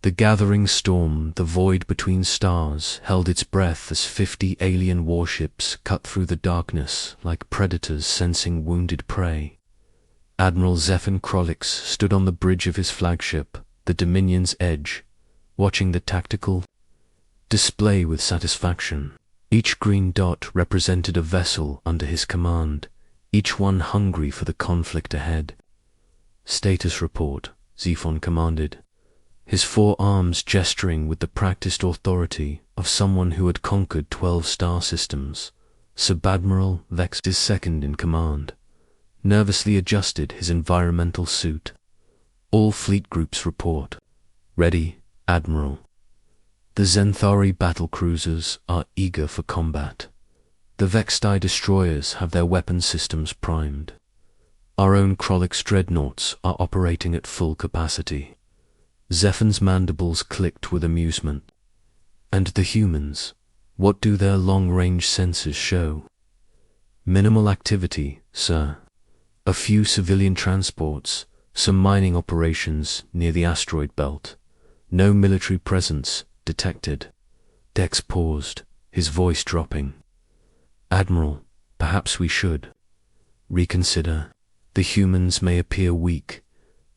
The gathering storm, the void between stars, held its breath as 50 alien warships cut through the darkness like predators sensing wounded prey. Admiral Zephan Krolix stood on the bridge of his flagship, the Dominion's Edge, watching the tactical display with satisfaction. Each green dot represented a vessel under his command, each one hungry for the conflict ahead. "Status report," Zephon commanded, his four arms gesturing with the practiced authority of someone who had conquered 12 star systems. Sub-Admiral Vex, his second in command, nervously adjusted his environmental suit. "All fleet groups report." "Ready, Admiral." The Zenthari battlecruisers are eager for combat. The Vextai destroyers have their weapon systems primed. Our own Krolix dreadnoughts are operating at full capacity. Zephan's mandibles clicked with amusement. "And the humans, what do their long-range sensors show?" "Minimal activity, sir. A few civilian transports, some mining operations near the asteroid belt. No military presence detected." Dex paused, his voice dropping. "Admiral, perhaps we should reconsider. The humans may appear weak,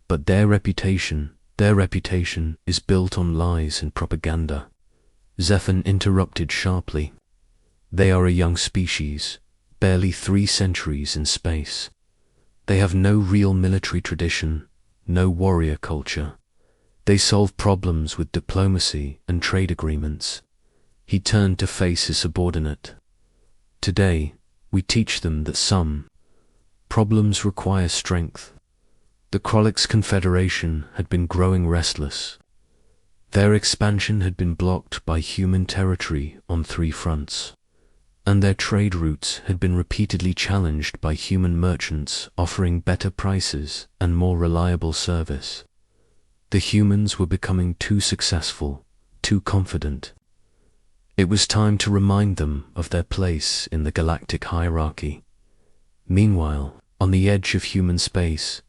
but their reputation is built on lies and propaganda." Zephan interrupted sharply. "They are a young species, barely 3 centuries in space. They have no real military tradition, no warrior culture. They solve problems with diplomacy and trade agreements." He turned to face his subordinate. "Today, we teach them that some problems require strength." The Krolix Confederation had been growing restless. Their expansion had been blocked by human territory on 3 fronts, and their trade routes had been repeatedly challenged by human merchants offering better prices and more reliable service. The humans were becoming too successful, too confident. It was time to remind them of their place in the galactic hierarchy. Meanwhile, on the edge of human space,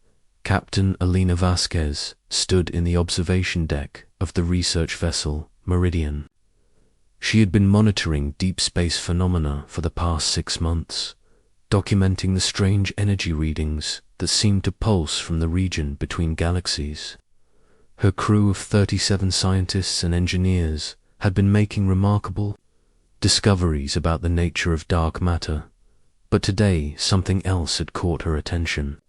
Captain Alina Vasquez stood in the observation deck of the research vessel Meridian. She had been monitoring deep space phenomena for the past 6 months, documenting the strange energy readings that seemed to pulse from the region between galaxies. Her crew of 37 scientists and engineers had been making remarkable discoveries about the nature of dark matter, but today something else had caught her attention.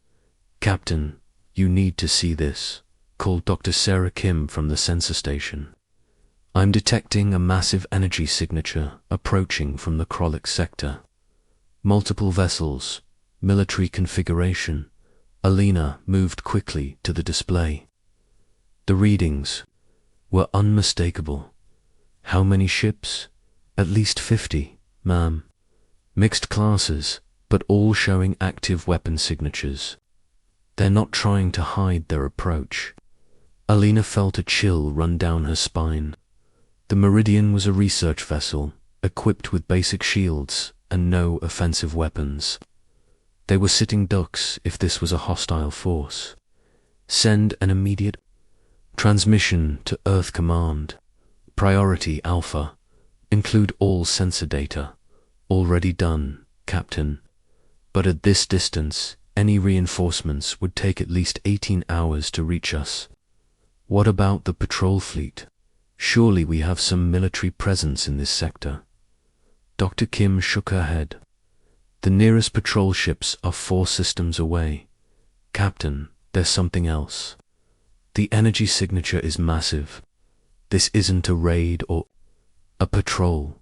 "Captain, you need to see this," called Dr. Sarah Kim from the sensor station. "I'm detecting a massive energy signature approaching from the Krolix sector. Multiple vessels, military configuration." Alina moved quickly to the display. The readings were unmistakable. "How many ships?" "At least 50, ma'am. Mixed classes, but all showing active weapon signatures. They're not trying to hide their approach." Alina felt a chill run down her spine. The Meridian was a research vessel, equipped with basic shields and no offensive weapons. They were sitting ducks if this was a hostile force. "Send an immediate transmission to Earth Command. Priority Alpha. Include all sensor data." "Already done, Captain. But at this distance, any reinforcements would take at least 18 hours to reach us." "What about the patrol fleet? Surely we have some military presence in this sector." Dr. Kim shook her head. "The nearest patrol ships are 4 systems away. Captain, there's something else. The energy signature is massive. This isn't a raid or a patrol.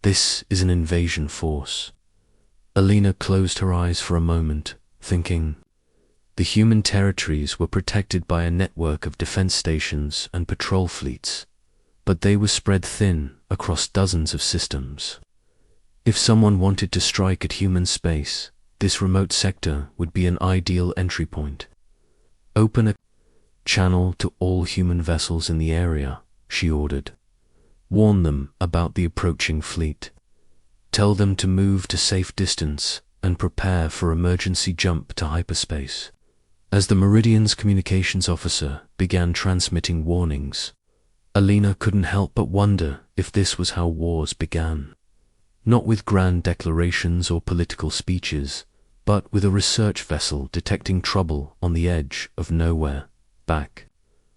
This is an invasion force." Alina closed her eyes for a moment, thinking. The human territories were protected by a network of defense stations and patrol fleets, but they were spread thin across dozens of systems. If someone wanted to strike at human space, this remote sector would be an ideal entry point. "Open a channel to all human vessels in the area," she ordered. "Warn them about the approaching fleet. Tell them to move to safe distance and prepare for emergency jump to hyperspace." As the Meridian's communications officer began transmitting warnings, Alina couldn't help but wonder if this was how wars began. Not with grand declarations or political speeches, but with a research vessel detecting trouble on the edge of nowhere. Back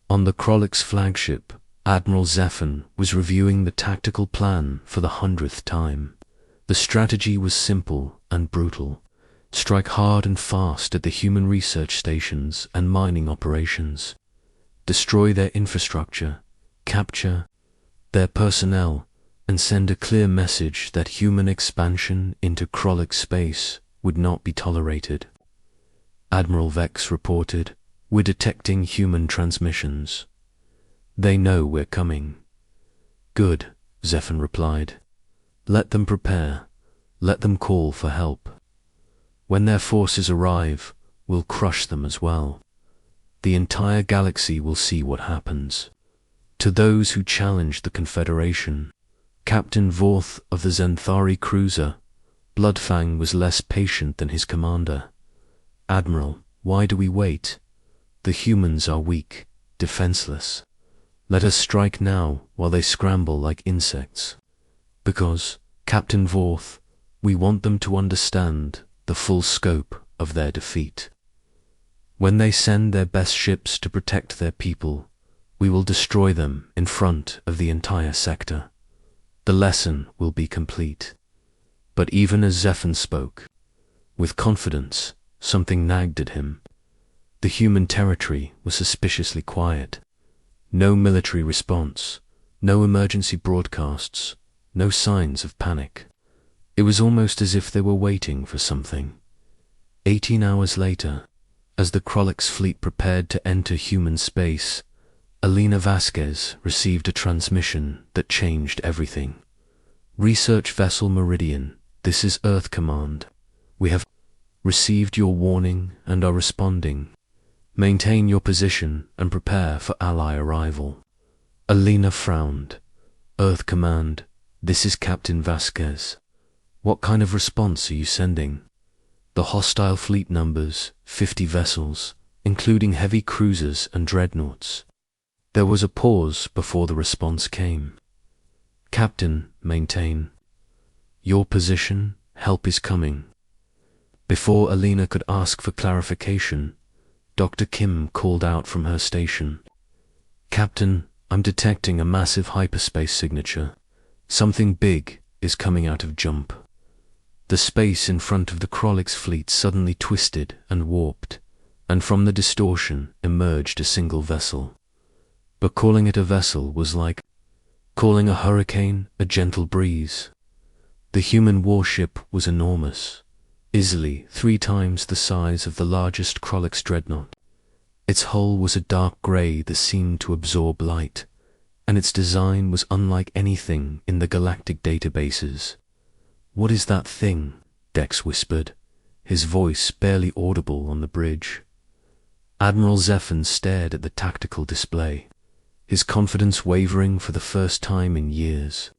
on the Krolyk's flagship, Admiral Zephan was reviewing the tactical plan for the 100th time. The strategy was simple and brutal. Strike hard and fast at the human research stations and mining operations. Destroy their infrastructure, capture their personnel, and send a clear message that human expansion into Krolyk space would not be tolerated. Admiral Vex reported, "We're detecting human transmissions. They know we're coming." "Good," Zephan replied. "Let them prepare. Let them call for help. When their forces arrive, we'll crush them as well. The entire galaxy will see what happens." To those who challenged the Confederation, Captain Vorth of the Zenthari cruiser, Bloodfang was less patient than his commander. "Admiral, why do we wait? The humans are weak, defenseless. Let us strike now while they scramble like insects. Because, Captain Vorth, we want them to understand the full scope of their defeat. When they send their best ships to protect their people, we will destroy them in front of the entire sector. The lesson will be complete." But even as Zephan spoke, with confidence, something nagged at him. The human territory was suspiciously quiet. No military response, no emergency broadcasts, no signs of panic. It was almost as if they were waiting for something. 18 hours later, as the Krolyk's fleet prepared to enter human space, Alina Vasquez received a transmission that changed everything. "Research Vessel Meridian, this is Earth Command. We have received your warning and are responding. Maintain your position and prepare for ally arrival." Alina frowned. "Earth Command, this is Captain Vasquez. What kind of response are you sending?" "The hostile fleet numbers 50 vessels, including heavy cruisers and dreadnoughts." There was a pause before the response came. "Captain, maintain. Your position, help is coming." Before Alina could ask for clarification, Dr. Kim called out from her station. "Captain, I'm detecting a massive hyperspace signature. Something big is coming out of jump." The space in front of the Krolyk's fleet suddenly twisted and warped, and from the distortion emerged a single vessel. But calling it a vessel was like calling a hurricane a gentle breeze. The human warship was enormous, easily 3 times the size of the largest Krolyk's dreadnought. Its hull was a dark grey that seemed to absorb light, and its design was unlike anything in the galactic databases. "What is that thing?" Dex whispered, his voice barely audible on the bridge. Admiral Zephan stared at the tactical display, his confidence wavering for the first time in years.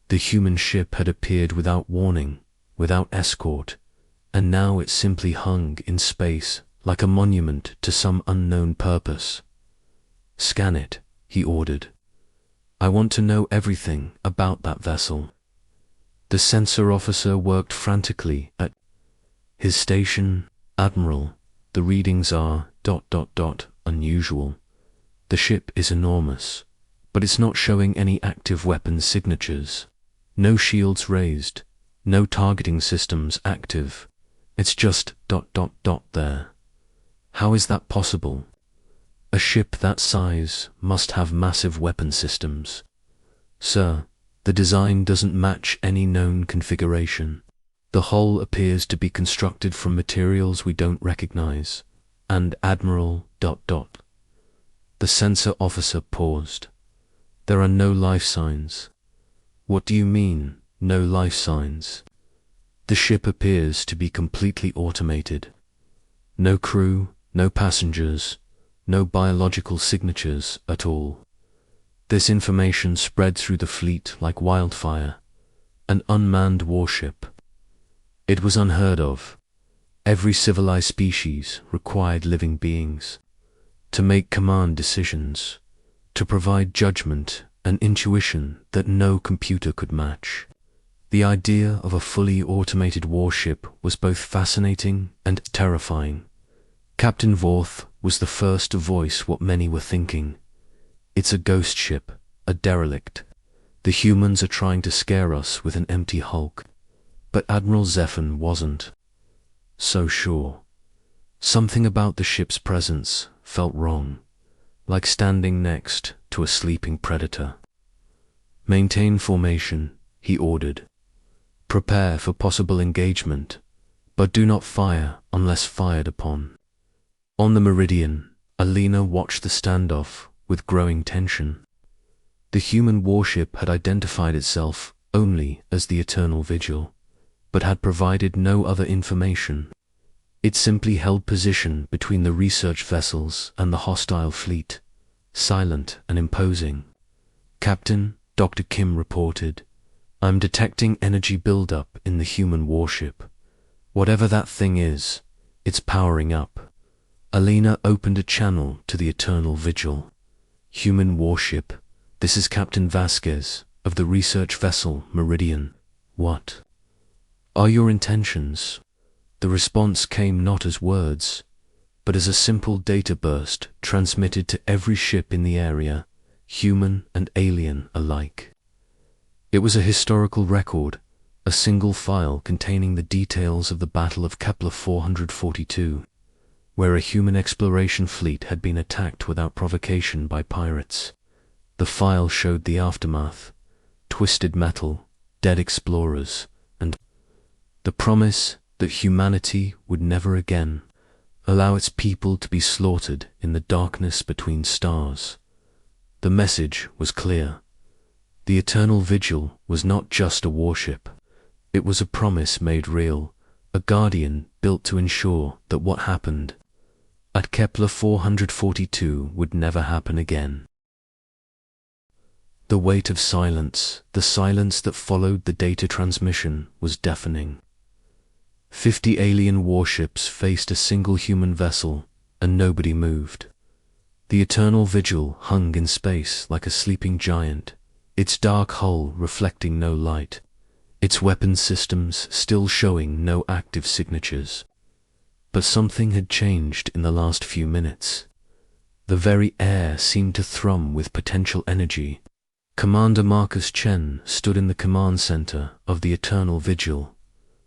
The human ship had appeared without warning, without escort, and now it simply hung in space like a monument to some unknown purpose. "Scan it," he ordered. "I want to know everything about that vessel." The sensor officer worked frantically at his station. "Admiral, the readings are ... unusual. The ship is enormous, but it's not showing any active weapon signatures. No shields raised, no targeting systems active. It's just ... there. How is that possible? A ship that size must have massive weapon systems." "Sir, the design doesn't match any known configuration. The hull appears to be constructed from materials we don't recognize, and Admiral ... The sensor officer paused. "There are no life signs." "What do you mean, no life signs?" "The ship appears to be completely automated. No crew, no passengers, no biological signatures at all." This information spread through the fleet like wildfire. An unmanned warship. It was unheard of. Every civilized species required living beings to make command decisions, to provide judgment and intuition that no computer could match. The idea of a fully automated warship was both fascinating and terrifying. Captain Vorth was the first to voice what many were thinking. It's a ghost ship, a derelict. The humans are trying to scare us with an empty hulk. But Admiral Zephan wasn't so sure. Something about the ship's presence felt wrong, like standing next to a sleeping predator. Maintain formation, he ordered. Prepare for possible engagement, but do not fire unless fired upon. On the Meridian, Alina watched the standoff with growing tension. The human warship had identified itself only as the Eternal Vigil, but had provided no other information. It simply held position between the research vessels and the hostile fleet, silent and imposing. "Captain," Dr. Kim reported, "I'm detecting energy buildup in the human warship. Whatever that thing is, it's powering up." Alina opened a channel to the Eternal Vigil. "Human warship, this is Captain Vasquez of the research vessel Meridian. What are your intentions?" The response came not as words, but as a simple data burst transmitted to every ship in the area, human and alien alike. It was a historical record, a single file containing the details of the Battle of Kepler 442, where a human exploration fleet had been attacked without provocation by pirates. The file showed the aftermath, twisted metal, dead explorers, and the promise that humanity would never again allow its people to be slaughtered in the darkness between stars. The message was clear. The Eternal Vigil was not just a warship. It was a promise made real, a guardian built to ensure that what happened at Kepler 442 would never happen again. The weight of silence, the silence that followed the data transmission, was deafening. 50 alien warships faced a single human vessel, and nobody moved. The Eternal Vigil hung in space like a sleeping giant, its dark hull reflecting no light, its weapon systems still showing no active signatures. But something had changed in the last few minutes. The very air seemed to thrum with potential energy. Commander Marcus Chen stood in the command center of the Eternal Vigil.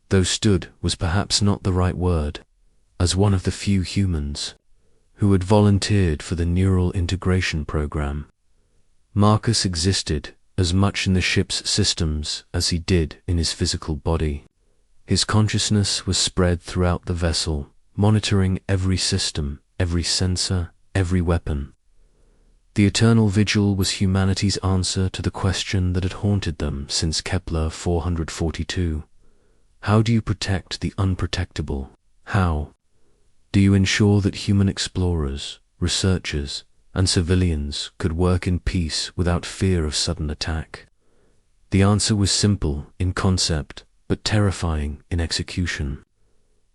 Though stood was perhaps not the right word, as one of the few humans who had volunteered for the neural integration program. Marcus existed as much in the ship's systems as he did in his physical body. His consciousness was spread throughout the vessel, monitoring every system, every sensor, every weapon. The Eternal Vigil was humanity's answer to the question that had haunted them since Kepler 442. How do you protect the unprotectable? How do you ensure that human explorers, researchers, and civilians could work in peace without fear of sudden attack? The answer was simple in concept, but terrifying in execution.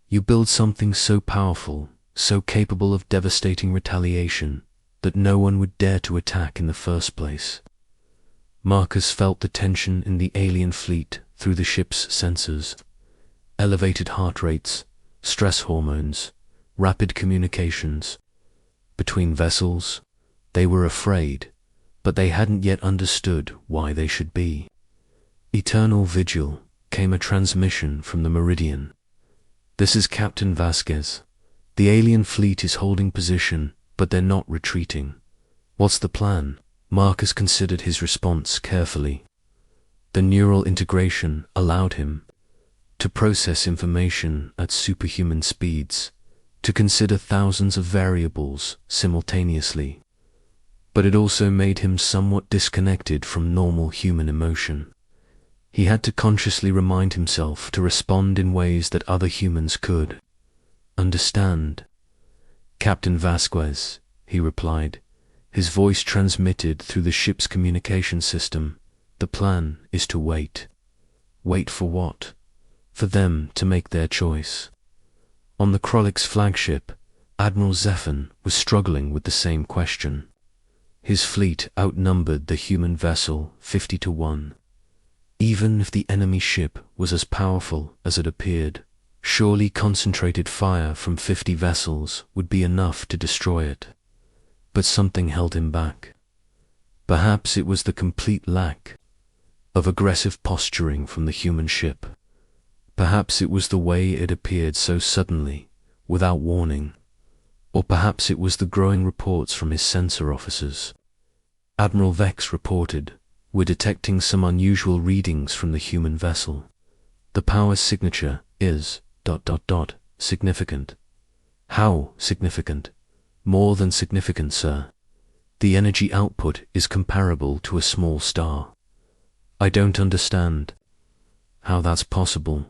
You build something so powerful, so capable of devastating retaliation, that no one would dare to attack in the first place. Marcus felt the tension in the alien fleet through the ship's sensors. Elevated heart rates, stress hormones, rapid communications. Between vessels, they were afraid, but they hadn't yet understood why they should be. Eternal Vigil, came a transmission from the Meridian. "This is Captain Vasquez. The alien fleet is holding position, but they're not retreating. What's the plan?" Marcus considered his response carefully. The neural integration allowed him to process information at superhuman speeds, to consider thousands of variables simultaneously. But it also made him somewhat disconnected from normal human emotion. He had to consciously remind himself to respond in ways that other humans could understand. "Captain Vasquez," he replied, his voice transmitted through the ship's communication system. "The plan is to wait." Wait for what? For them to make their choice. On the Krolyk's flagship, Admiral Zephan was struggling with the same question. His fleet outnumbered the human vessel 50-1. Even if the enemy ship was as powerful as it appeared, surely concentrated fire from 50 vessels would be enough to destroy it. But something held him back. Perhaps it was the complete lack of aggressive posturing from the human ship. Perhaps it was the way it appeared so suddenly, without warning. Or perhaps it was the growing reports from his sensor officers. Admiral Vex reported, "We're detecting some unusual readings from the human vessel. The power signature is ... significant." "How significant?" "More than significant, sir. The energy output is comparable to a small star." "I don't understand how that's possible."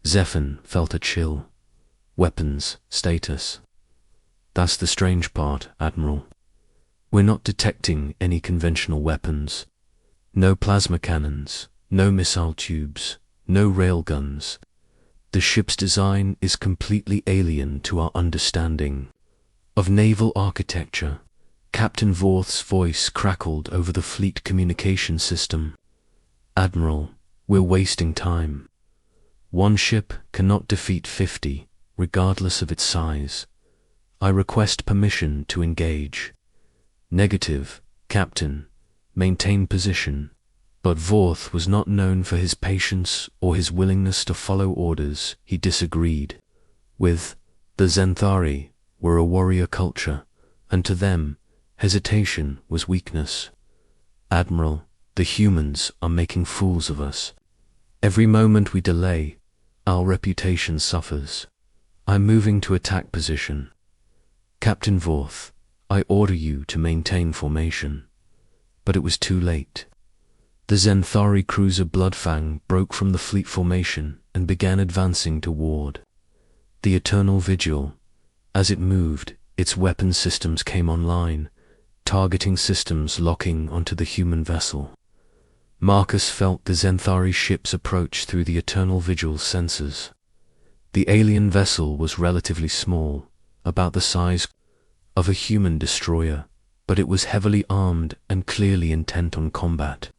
Zephyr felt a chill. "Weapons status. That's the strange part, Admiral. We're not detecting any conventional weapons. No plasma cannons, no missile tubes, no railguns. The ship's design is completely alien to our understanding of naval architecture." Captain Vorth's voice crackled over the fleet communication system. "Admiral, we're wasting time. One ship cannot defeat 50, regardless of its size. I request permission to engage." "Negative, Captain. Maintain position." But Vorth was not known for his patience or his willingness to follow orders. He disagreed. With the Zenthari were a warrior culture, and to them, hesitation was weakness. "Admiral, the humans are making fools of us. Every moment we delay, our reputation suffers. I'm moving to attack position." "Captain Vorth, I order you to maintain formation." But it was too late. The Zenthari cruiser Bloodfang broke from the fleet formation and began advancing toward the Eternal Vigil. As it moved, its weapon systems came online, targeting systems locking onto the human vessel. Marcus felt the Zenthari ship's approach through the Eternal Vigil's sensors. The alien vessel was relatively small, about the size of a human destroyer, but it was heavily armed and clearly intent on combat.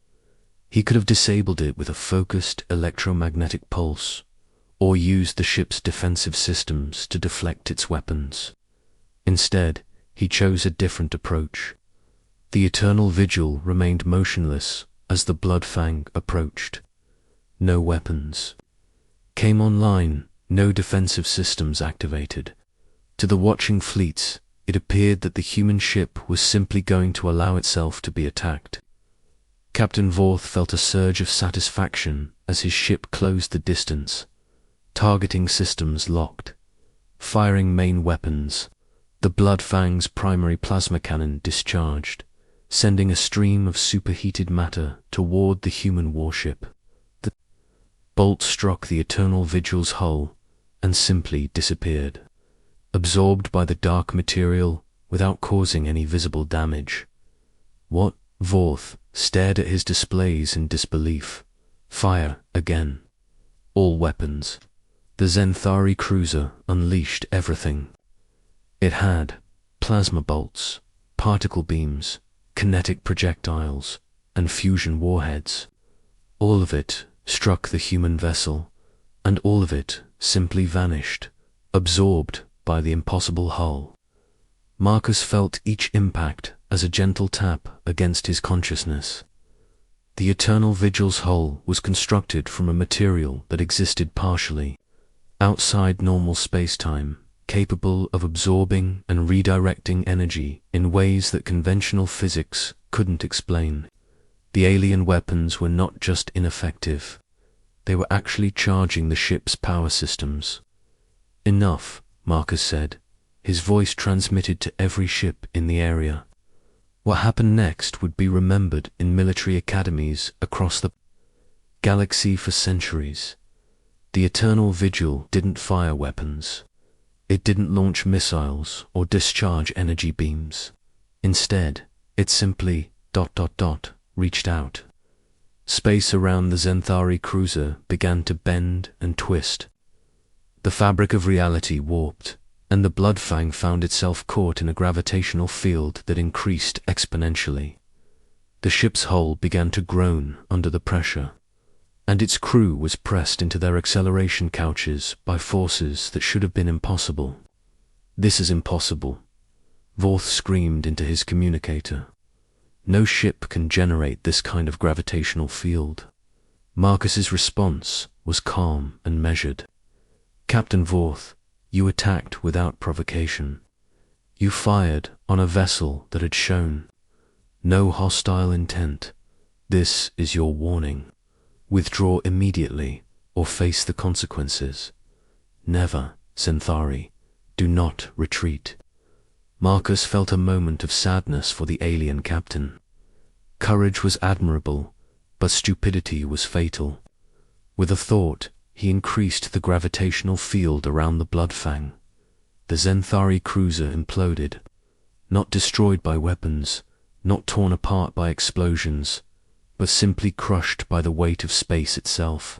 He could have disabled it with a focused electromagnetic pulse, or used the ship's defensive systems to deflect its weapons. Instead, he chose a different approach. The Eternal Vigil remained motionless as the Bloodfang approached. No weapons came online, no defensive systems activated. To the watching fleets, it appeared that the human ship was simply going to allow itself to be attacked. Captain Vorth felt a surge of satisfaction as his ship closed the distance. Targeting systems locked. Firing main weapons. The Bloodfang's primary plasma cannon discharged, sending a stream of superheated matter toward the human warship. The bolt struck the Eternal Vigil's hull and simply disappeared, absorbed by the dark material without causing any visible damage. "What?" Vorth stared at his displays in disbelief. "Fire again. All weapons." The Zenthari cruiser unleashed everything. It had plasma bolts, particle beams, kinetic projectiles, and fusion warheads. All of it struck the human vessel, and all of it simply vanished, absorbed by the impossible hull. Marcus felt each impact as a gentle tap against his consciousness. The Eternal Vigil's hull was constructed from a material that existed partially outside normal space-time, capable of absorbing and redirecting energy in ways that conventional physics couldn't explain. The alien weapons were not just ineffective, they were actually charging the ship's power systems. "Enough," Marcus said, his voice transmitted to every ship in the area. What happened next would be remembered in military academies across the galaxy for centuries. The Eternal Vigil didn't fire weapons. It didn't launch missiles or discharge energy beams. Instead, it simply ... reached out. Space around the Zenthari cruiser began to bend and twist. The fabric of reality warped, and the Bloodfang found itself caught in a gravitational field that increased exponentially. The ship's hull began to groan under the pressure, and its crew was pressed into their acceleration couches by forces that should have been impossible. "This is impossible," Vorth screamed into his communicator. "No ship can generate this kind of gravitational field." Marcus's response was calm and measured. "Captain Vorth, you attacked without provocation. You fired on a vessel that had shown no hostile intent. This is your warning. Withdraw immediately or face the consequences. Never, Centauri, do not retreat." Marcus felt a moment of sadness for the alien captain. Courage was admirable, but stupidity was fatal. With a thought, he increased the gravitational field around the Bloodfang. The Centauri cruiser imploded, not destroyed by weapons, not torn apart by explosions, but simply crushed by the weight of space itself.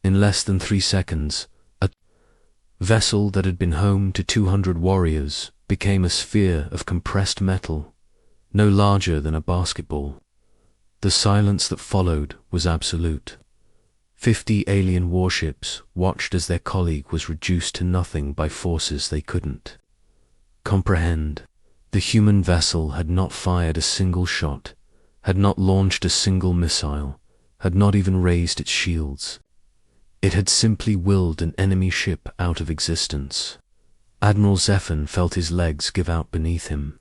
In less than 3 seconds, a vessel that had been home to 200 warriors became a sphere of compressed metal, no larger than a basketball. The silence that followed was absolute. 50 alien warships watched as their colleague was reduced to nothing by forces they couldn't comprehend. The human vessel had not fired a single shot, had not launched a single missile, had not even raised its shields. It had simply willed an enemy ship out of existence. Admiral Zephan felt his legs give out beneath him.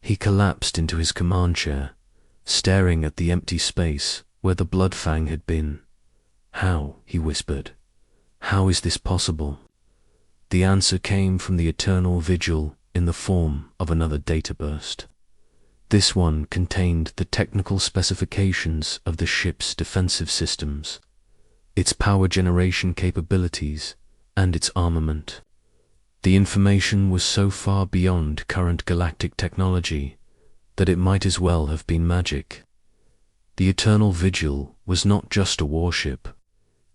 He collapsed into his command chair, staring at the empty space where the Bloodfang had been. "How?" he whispered. "How is this possible?" The answer came from the eternal vigil in the form of another data burst. This one contained the technical specifications of the ship's defensive systems, its power generation capabilities, and its armament. The information was so far beyond current galactic technology that it might as well have been magic. The Eternal Vigil was not just a warship.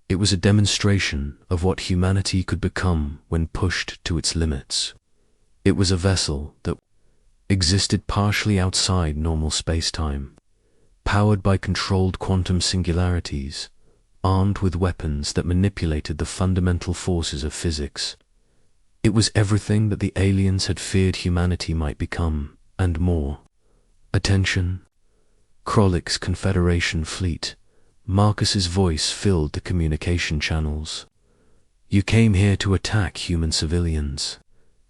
It was a demonstration of what humanity could become when pushed to its limits. It was a vessel that existed partially outside normal space-time, powered by controlled quantum singularities, armed with weapons that manipulated the fundamental forces of physics. It was everything that the aliens had feared humanity might become, and more. "Attention, Krolik's Confederation fleet." Marcus's voice filled the communication channels. "You came here to attack human civilians.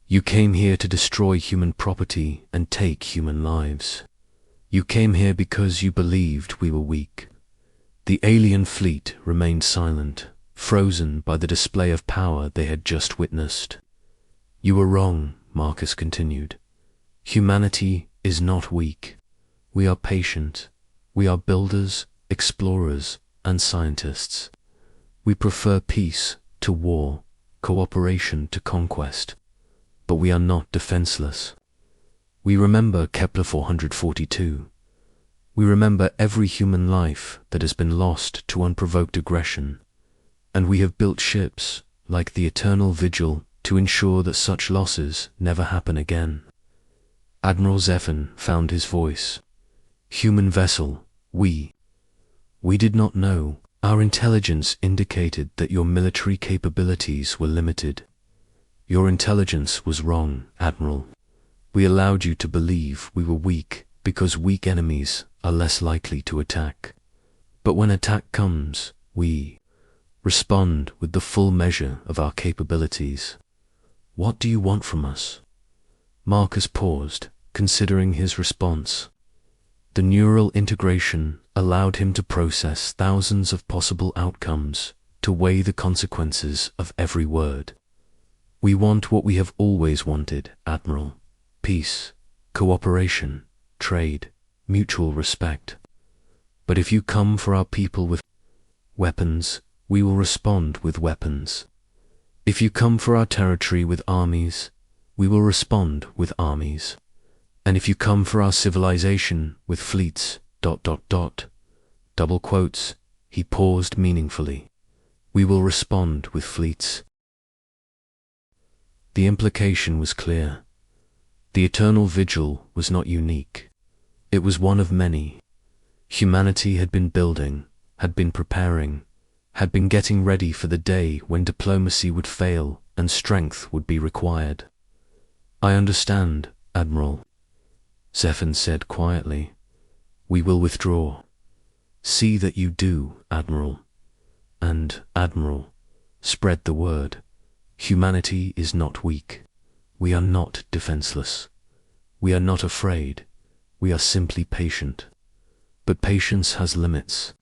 You came here to destroy human property and take human lives. You came here because you believed we were weak." The alien fleet remained silent, frozen by the display of power they had just witnessed. "You were wrong," Marcus continued. "Humanity is not weak. We are patient. We are builders, explorers, and scientists. We prefer peace to war, cooperation to conquest. But we are not defenseless. We remember Kepler 442. We remember every human life that has been lost to unprovoked aggression, and we have built ships, like the Eternal Vigil, to ensure that such losses never happen again." Admiral Zephan found his voice. "Human vessel, we did not know. Our intelligence indicated that your military capabilities were limited. Your intelligence was wrong, Admiral. We allowed you to believe we were weak because weak enemies are less likely to attack. But when attack comes, we respond with the full measure of our capabilities. What do you want from us?" Marcus paused, considering his response. The neural integration allowed him to process thousands of possible outcomes, to weigh the consequences of every word. "We want what we have always wanted, Admiral. Peace, cooperation, trade, mutual respect. But if you come for our people with weapons, we will respond with weapons. If you come for our territory with armies, we will respond with armies. And if you come for our civilization with fleets, ... double quotes, he paused meaningfully. We will respond with fleets." The implication was clear. The eternal vigil was not unique. It was one of many. Humanity had been building, had been preparing, had been getting ready for the day when diplomacy would fail and strength would be required. "I understand, Admiral," Zephan said quietly. "We will withdraw." "See that you do, Admiral. And, Admiral, spread the word. Humanity is not weak. We are not defenseless. We are not afraid. We are simply patient. But patience has limits."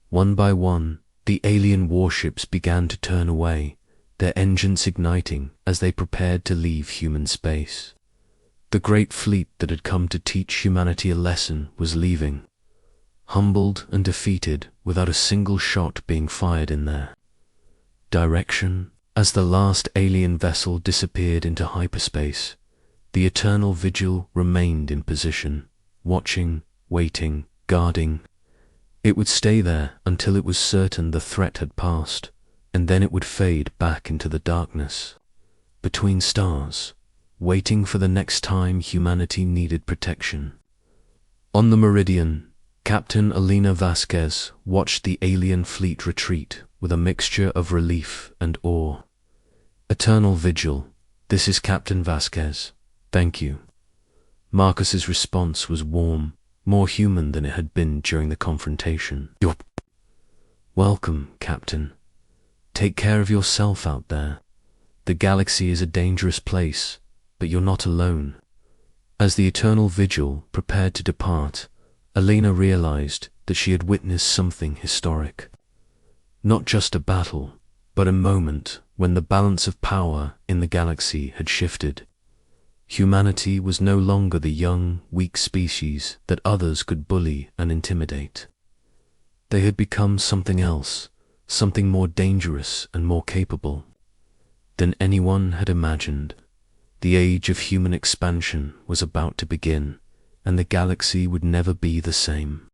One by one, the alien warships began to turn away, their engines igniting as they prepared to leave human space. The great fleet that had come to teach humanity a lesson was leaving, humbled and defeated without a single shot being fired in their direction. As the last alien vessel disappeared into hyperspace, the eternal vigil remained in position, watching, waiting, guarding. It would stay there until it was certain the threat had passed, and then it would fade back into the darkness, between stars, waiting for the next time humanity needed protection. On the Meridian, Captain Elena Vasquez watched the alien fleet retreat with a mixture of relief and awe. "Eternal vigil, this is Captain Vasquez. Thank you." Marcus's response was warm, more human than it had been during the confrontation. "You're welcome, Captain. Take care of yourself out there. The galaxy is a dangerous place, but you're not alone." As the eternal vigil prepared to depart, Elena realized that she had witnessed something historic. Not just a battle, but a moment when the balance of power in the galaxy had shifted. Humanity was no longer the young, weak species that others could bully and intimidate. They had become something else, something more dangerous and more capable than anyone had imagined. The age of human expansion was about to begin, and the galaxy would never be the same.